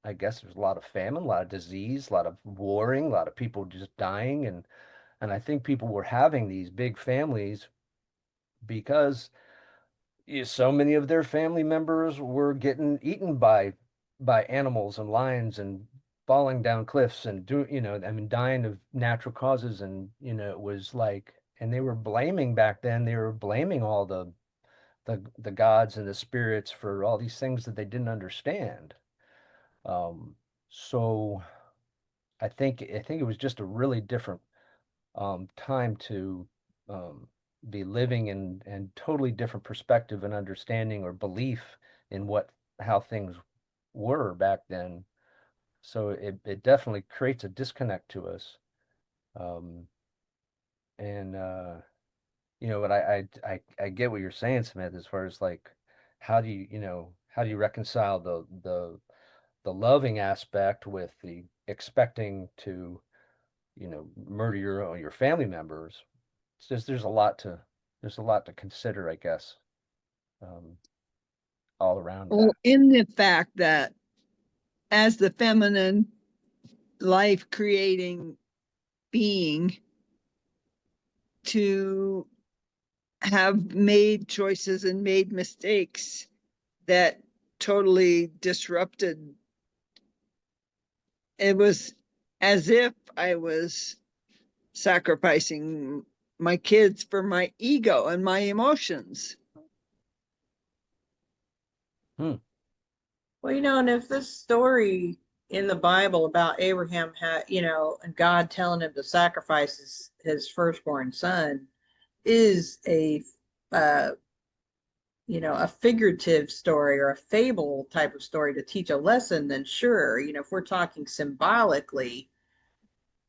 I guess there's a lot of famine, a lot of disease, a lot of warring, a lot of people just dying, and I think people were having these big families because so many of their family members were getting eaten by animals and lions and falling down cliffs and I mean, dying of natural causes. And, it was like, and they were blaming back then, they were blaming all the gods and the spirits for all these things that they didn't understand. So I think it was just a really different time to be living in and totally different perspective and understanding or belief in how things were back then. So it definitely creates a disconnect to us. Um, and but I get what you're saying, Samantha, as far as like how do you reconcile the loving aspect with the expecting to murder your family members. It's just there's a lot to consider, I guess, um, all around that. Well, in the fact that as the feminine life creating being, to have made choices and made mistakes that totally disrupted, it was as if I was sacrificing my kids for my ego and my emotions. Hmm. Well, and if this story in the Bible about Abraham had, and God telling him to sacrifice his firstborn son is uh, a figurative story or a fable type of story to teach a lesson, then sure, if we're talking symbolically,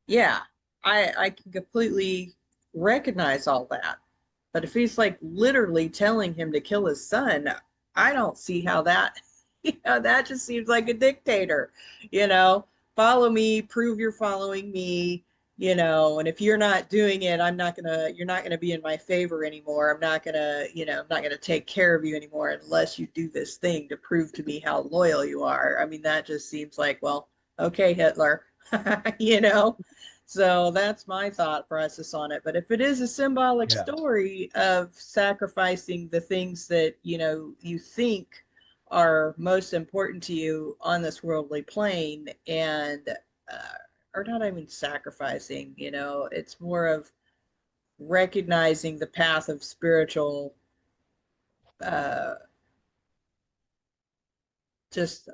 yeah, I can completely recognize all that. But if he's like literally telling him to kill his son, I don't see how that, that just seems like a dictator, you know, follow me, prove you're following me, and if you're not doing it, you're not gonna be in my favor anymore. I'm not gonna take care of you anymore unless you do this thing to prove to me how loyal you are. I mean, that just seems like, well, okay, Hitler, you know? So that's my thought process on it. But if it is a symbolic Yeah. story of sacrificing the things that, you think are most important to you on this worldly plane and, or not even sacrificing, it's more of recognizing the path of spiritual, uh, just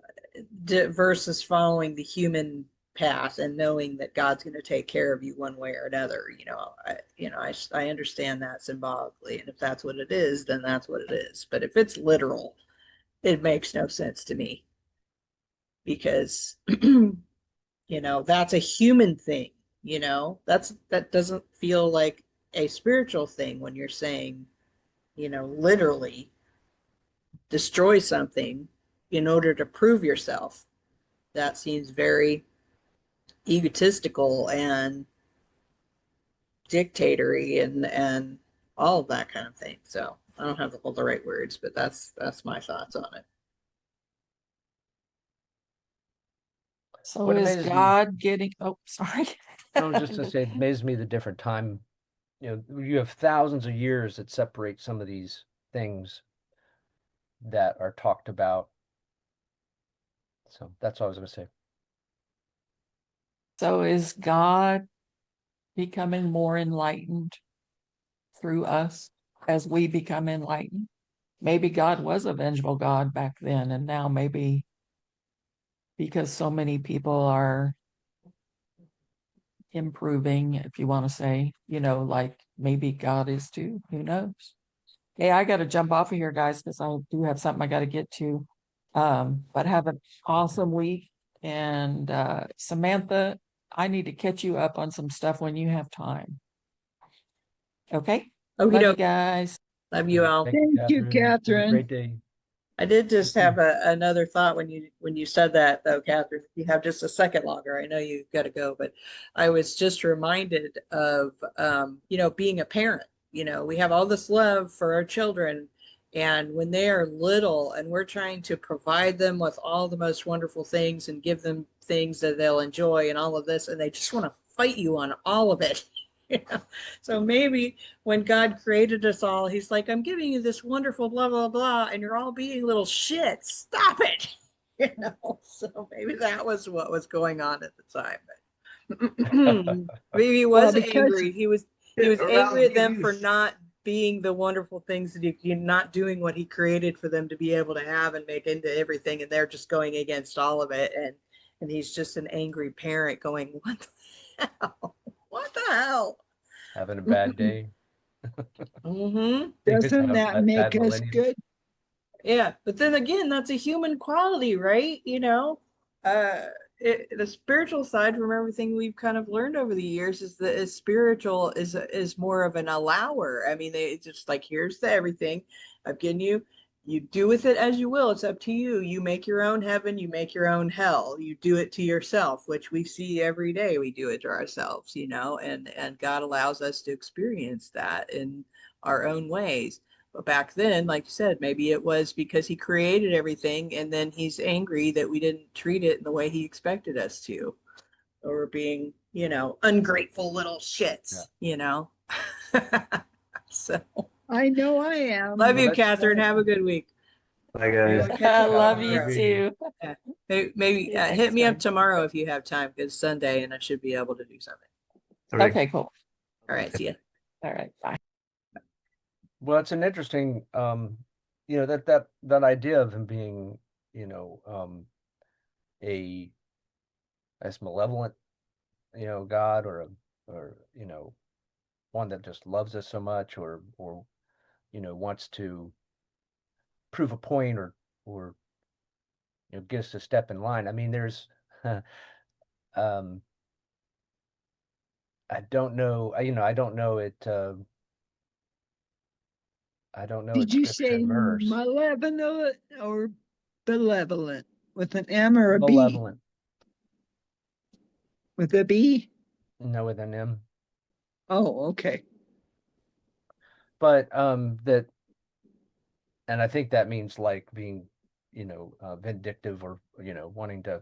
versus following the human path and knowing that God's going to take care of you one way or another. I understand that symbolically, and if that's what it is, then that's what it is. But if it's literal, it makes no sense to me because that's a human thing. That doesn't feel like a spiritual thing when you're saying, literally destroy something in order to prove yourself. That seems very egotistical and dictatory and all of that kind of thing. So I don't have all the right words, but that's my thoughts on it. So What is amazes me, God getting, oh, sorry. I was just to say, it amazes me the different time. You have thousands of years that separate some of these things that are talked about. So that's all I was going to say. So is God becoming more enlightened through us as we become enlightened? Maybe God was a vengeful God back then, and now maybe because so many people are improving, if you want to say, like maybe God is too. Who knows? Hey, I got to jump off of here, guys, because I do have something I got to get to. But have an awesome week. And Samantha, I need to catch you up on some stuff when you have time. Okay? Oh, Love you guys. Love you all. Thank you, Have a Catherine. great day. I did just have another thought when you said that though, Catherine. If you have just a second longer, I know you've got to go, but I was just reminded of being a parent. We have all this love for our children, and when they are little and we're trying to provide them with all the most wonderful things and give them things that they'll enjoy and all of this, and they just want to fight you on all of it. So maybe when God created us all, he's like, I'm giving you this wonderful blah, blah, blah, and you're all being little shits. Stop it. So maybe that was what was going on at the time. But maybe he was angry. He was angry at them for not being the wonderful things that you're not doing what he created for them to be able to have and make into everything. And they're just going against all of it. And he's just an angry parent going, what the hell? What the hell? Having a bad day. Mm-hmm. Doesn't that make bad us millennium. good? Yeah, but then again, that's a human quality, right? The spiritual side from everything we've kind of learned over the years is that spiritual is more of an allower. I mean, it's just like, here's the everything I've given you. You do with it as you will. It's up to you. You make your own heaven. You make your own hell. You do it to yourself, which we see every day. We do it to ourselves, and God allows us to experience that in our own ways. But back then, like you said, maybe it was because he created everything and then he's angry that we didn't treat it in the way he expected us to. Or we're being, ungrateful little shits, So I know I am. love you, Well, Catherine. Have a good week. Bye, Maybe guys. we'll catch I up love you tomorrow. too. Yeah. Maybe See you hit next me up time. tomorrow if you have time, because Sunday and I should be able to do something. All right. Okay, cool. All right, see ya. All right, bye. Well, it's an interesting, that idea of him being, a as malevolent, God, or one that just loves us so much, or wants to prove a point, or get us to step in line. I mean, there's, um, I don't know, I don't know it. I don't know Did it you scripture say and verse. malevolent or benevolent with an M or a B? Malevolent, With a B? no, with an M. Oh, okay. But that, and I think that means like being, vindictive, or wanting to,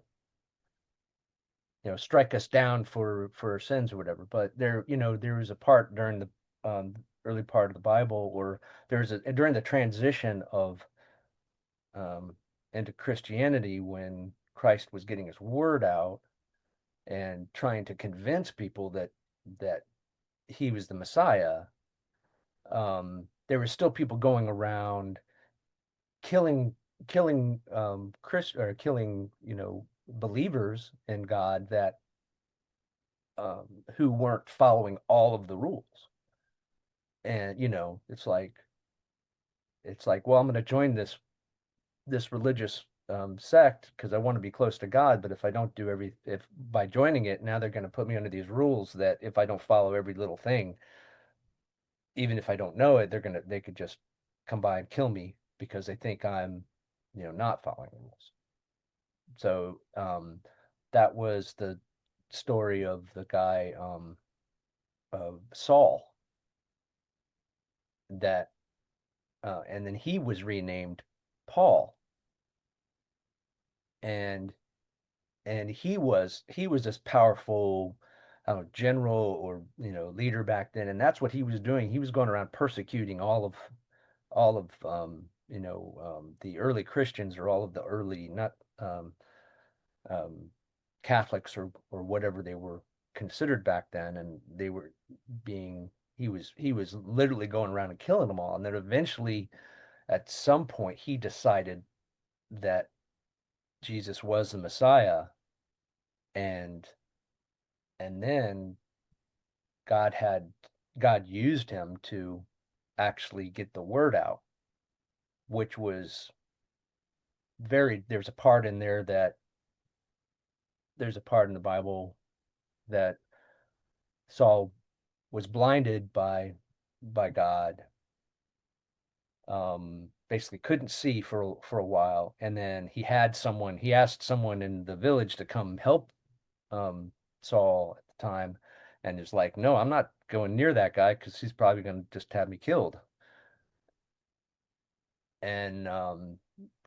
strike us down for our sins or whatever. But there was a part during the early part of the Bible, or during the transition of into Christianity, when Christ was getting his word out and trying to convince people that he was the Messiah. There were still people going around killing killing believers in God, that who weren't following all of the rules. And it's like, well, I'm going to join this religious sect because I want to be close to God, but if I don't do if by joining it, now they're going to put me under these rules that if I don't follow every little thing, even if I don't know it, they could just come by and kill me because they think I'm, not following the rules. So that was the story of the guy, of Saul, that and then he was renamed Paul, and he was this powerful, I don't know, general, or leader back then, and that's what he was doing. He was going around persecuting all of the early Christians, or all of the early, not um, Catholics, or whatever they were considered back then, and they were being he was literally going around and killing them all. And then eventually, at some point, he decided that Jesus was the Messiah, and then God used him to actually get the word out, which was there's a part in the Bible that Saul was blinded by God, basically couldn't see for a while, and then he asked someone in the village to come help Saul at the time, and is like, no, I'm not going near that guy because he's probably going to just have me killed. And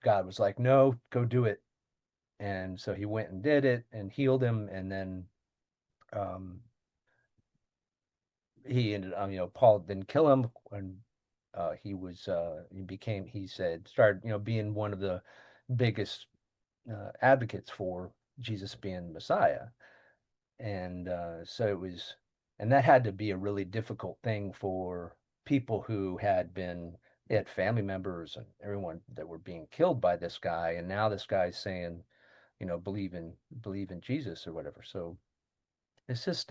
God was like, no, go do it. And so he went and did it and healed him, and then um, he ended up, Paul didn't kill him, and he said, started, being one of the biggest advocates for Jesus being Messiah. And so it was, and that had to be a really difficult thing for people who they had family members and everyone that were being killed by this guy. And now this guy's saying, believe in Jesus or whatever. So it's just,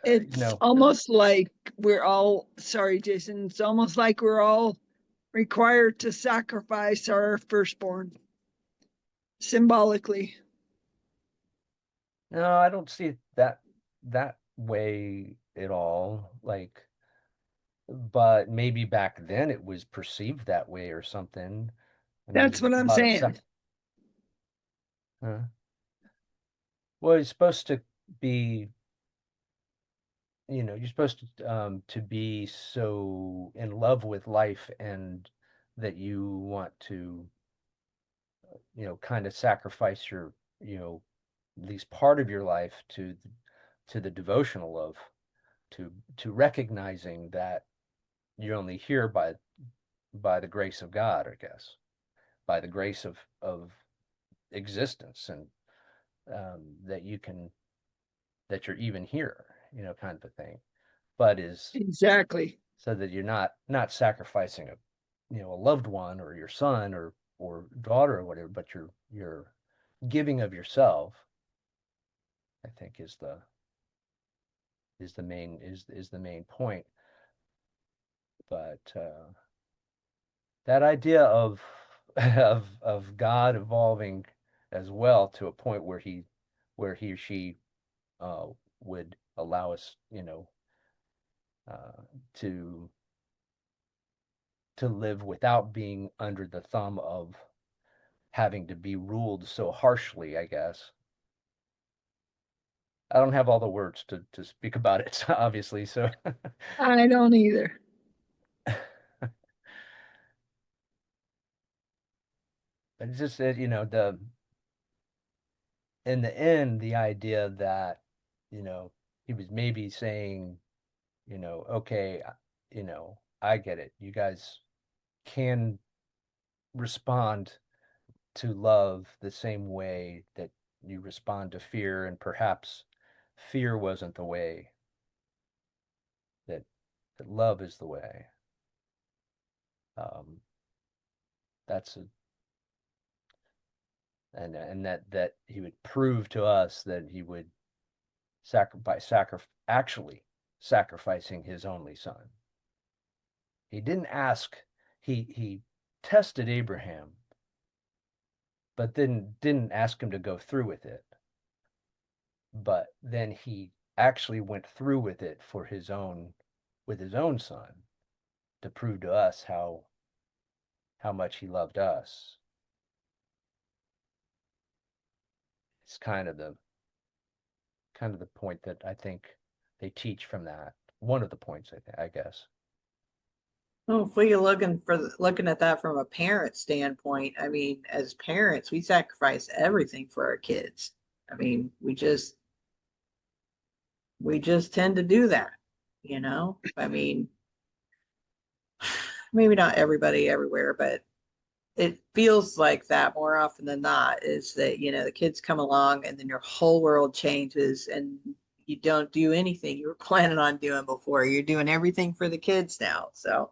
It's almost like sorry, Jason, it's almost like we're all required to sacrifice our firstborn symbolically. no, I don't see it that way at all. Like, but maybe back then it was perceived that way or something. I That's mean, what a I'm lot of saying. well, it's supposed to be, you're supposed to be so in love with life, and that you want to, kind of sacrifice your, at least part of your life to the devotional of, to recognizing that you're only here by the grace of God, I guess, by the grace of existence, and that you're even here, kind of a thing. But is Exactly. so that you're not sacrificing a loved one or your son or daughter or whatever, but you're giving of yourself, I think is the main point. But that idea of of God evolving as well to a point where he or she uh, would allow us, uh, to live without being under the thumb of having to be ruled so harshly, I guess. I don't have all the words to speak about it, obviously. So, I don't either. but it's just that, in the end, the idea that, he was maybe saying, okay, I get it. You guys can respond to love the same way that you respond to fear, and perhaps fear wasn't the way that love is the way. Um, that's a, and that he would prove to us that he would actually sacrificing his only son. He didn't ask. He tested Abraham, but then didn't ask him to go through with it. But then he actually went through with it with his own son, to prove to us how much he loved us. It's kind of the point that I think they teach from that. One of the points, I guess. Well, if we're looking at that from a parent standpoint, I mean, as parents, we sacrifice everything for our kids. I mean, we just tend to do that, I mean, maybe not everybody everywhere, but it feels like that more often than not, is that, the kids come along and then your whole world changes and you don't do anything you were planning on doing before. You're doing everything for the kids now. So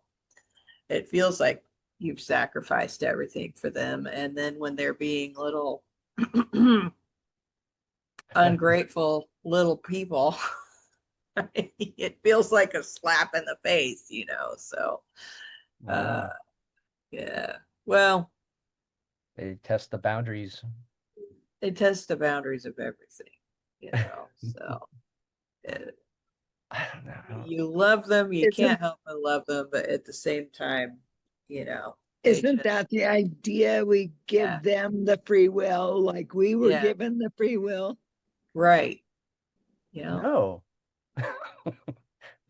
it feels like you've sacrificed everything for them. And then when they're being little ungrateful little people, it feels like a slap in the face, So Yeah. yeah. Well, They test the boundaries. they test the boundaries of everything. So uh, I don't know. I don't- you love them, you Isn't can't help but love them, but at the same time, they isn't just, that the idea? We yeah, give them the free will, like we were yeah, given the free will. right. No.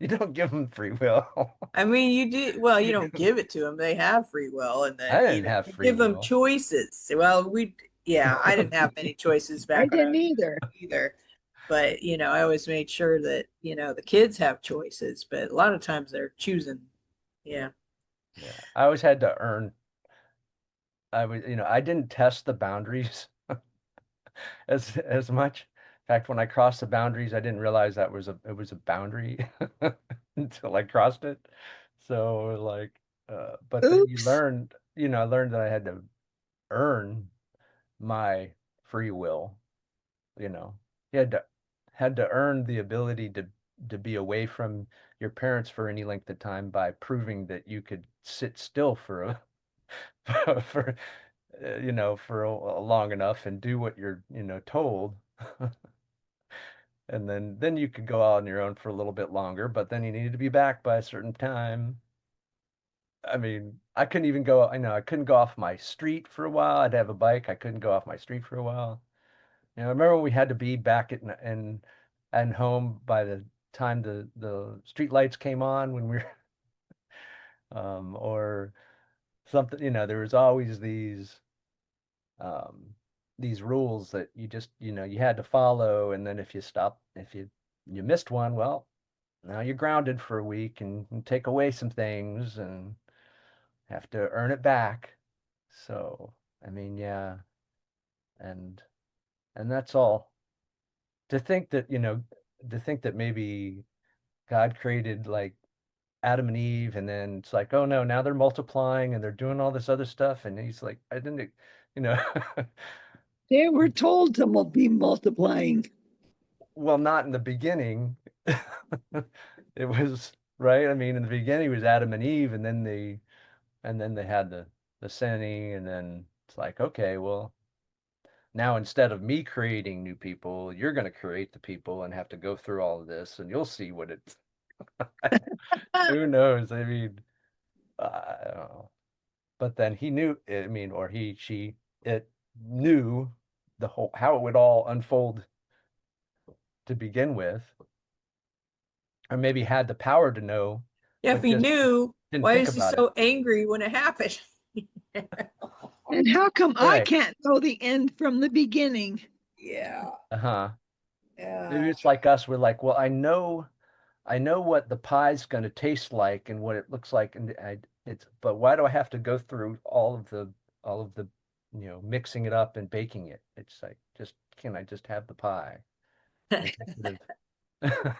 You don't give them free will. I mean, you do, well, you don't give it to them. They have free will, and then, I didn't have you free give them will. choices. Well, yeah, I didn't have many choices I back when I didn't was either. either. But, I always made sure that, the kids have choices, but a lot of times they're choosing. Yeah. Yeah. I always had to earn. I didn't test the boundaries as much. In fact, when I crossed the boundaries, I didn't realize it was a boundary until I crossed it. So like, but then Oops. I learned that I had to earn my free will. You know, you had to earn the ability to be away from your parents for any length of time by proving that you could sit still for for for long enough and do what you're told. And then you could go out on your own for a little bit longer, but then you needed to be back by a certain time. I mean, I couldn't even go, I couldn't go off my street for a while. I'd have a bike. I couldn't go off my street for a while. I remember when we had to be back at and home by the time the street lights came on when we were or something, there was always um these rules that you just, you had to follow, and then if you missed one, well, now you're grounded for a week and take away some things and have to earn it back. So, I mean, yeah, and that's all. To think that, maybe God created like Adam and Eve, and then it's like, oh no, now they're multiplying and they're doing all this other stuff, and he's like, I didn't, you know, They were told to be multiplying. well, not in the beginning. It was right. I mean, in the beginning it was Adam and Eve, and then they had the sinning, and then it's like, okay, well, now instead of me creating new people, you're going to create the people and have to go through all of this, and you'll see what it's. Who knows? I mean, I don't know. But then he knew. I mean, or she, it knew the whole how it would all unfold to begin with, or maybe had the power to know, Yeah, if but he just knew, didn't why think is he about it. so angry when it happened? And how come I Right. can't know the end from the beginning? Yeah. Uh-huh. Maybe Yeah. it's like us. We're like, well, I know what the pie's going to taste like and what it looks like, and but why do I have to go through all of the, mixing it up and baking it? It's like, just can I just have the pie? Instead of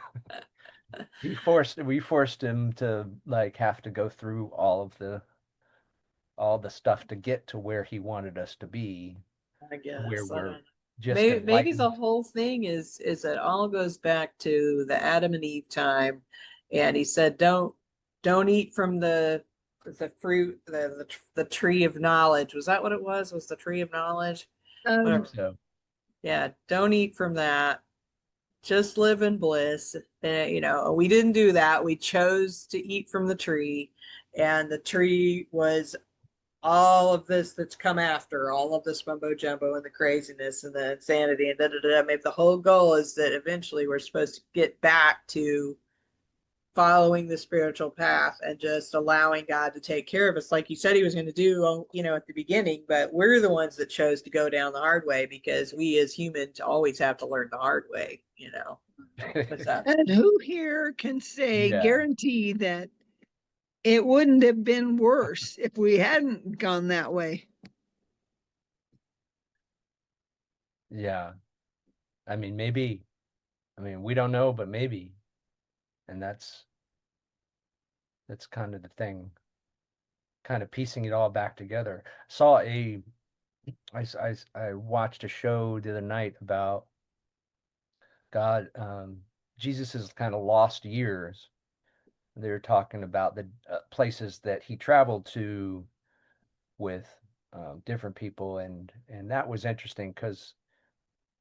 we forced him to like have to go through all the stuff to get to where he wanted us to be, I where guess. I don't we're know. just Maybe the enlightened. whole thing is it all goes back to the Adam and Eve time, and he said, don't eat from the fruit, the tree of knowledge. Was that what it was? Was the tree of knowledge? I think Um, Whatever. so. Yeah, don't eat from that. Just live in bliss. And, we didn't do that. We chose to eat from the tree, and the tree was all of this that's come after, all of this mumbo jumbo and the craziness and the insanity and da da da. Maybe the whole goal is that eventually we're supposed to get back to following the spiritual path and just allowing God to take care of us, like you said He was going to do, at the beginning. But we're the ones that chose to go down the hard way because we as humans always have to learn the hard way. What's that? and who here can say, Yeah, guarantee that it wouldn't have been worse if we hadn't gone that way? yeah. I mean, maybe. I mean, we don't know, but maybe. And that's kind of the thing, kind of piecing it all back together. I watched a show the other night about God, Jesus's kind of lost years. They were talking about the places that he traveled to with different people, and that was interesting because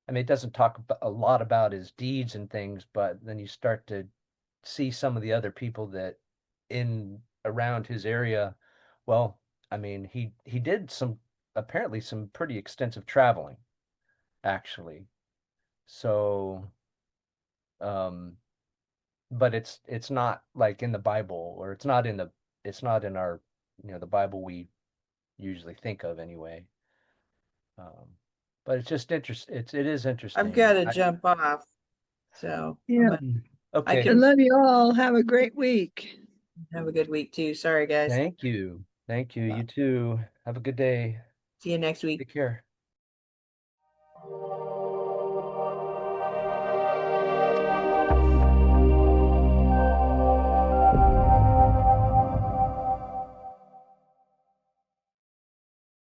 I mean, it doesn't talk a lot about his deeds and things, but then you start to see some of the other people that in around his area. Well, I mean, he did apparently some pretty extensive traveling, actually. So, um, but it's not like in the Bible, or it's not in our, the Bible we usually think of anyway. Um, but it's just it is interesting. I've got to jump off. So, Yeah. but I Okay. I can love you all. Have a great week. have a good week too. Sorry, guys. Thank you. Thank you. Bye. You too. Have a good day. See you next week. Take care.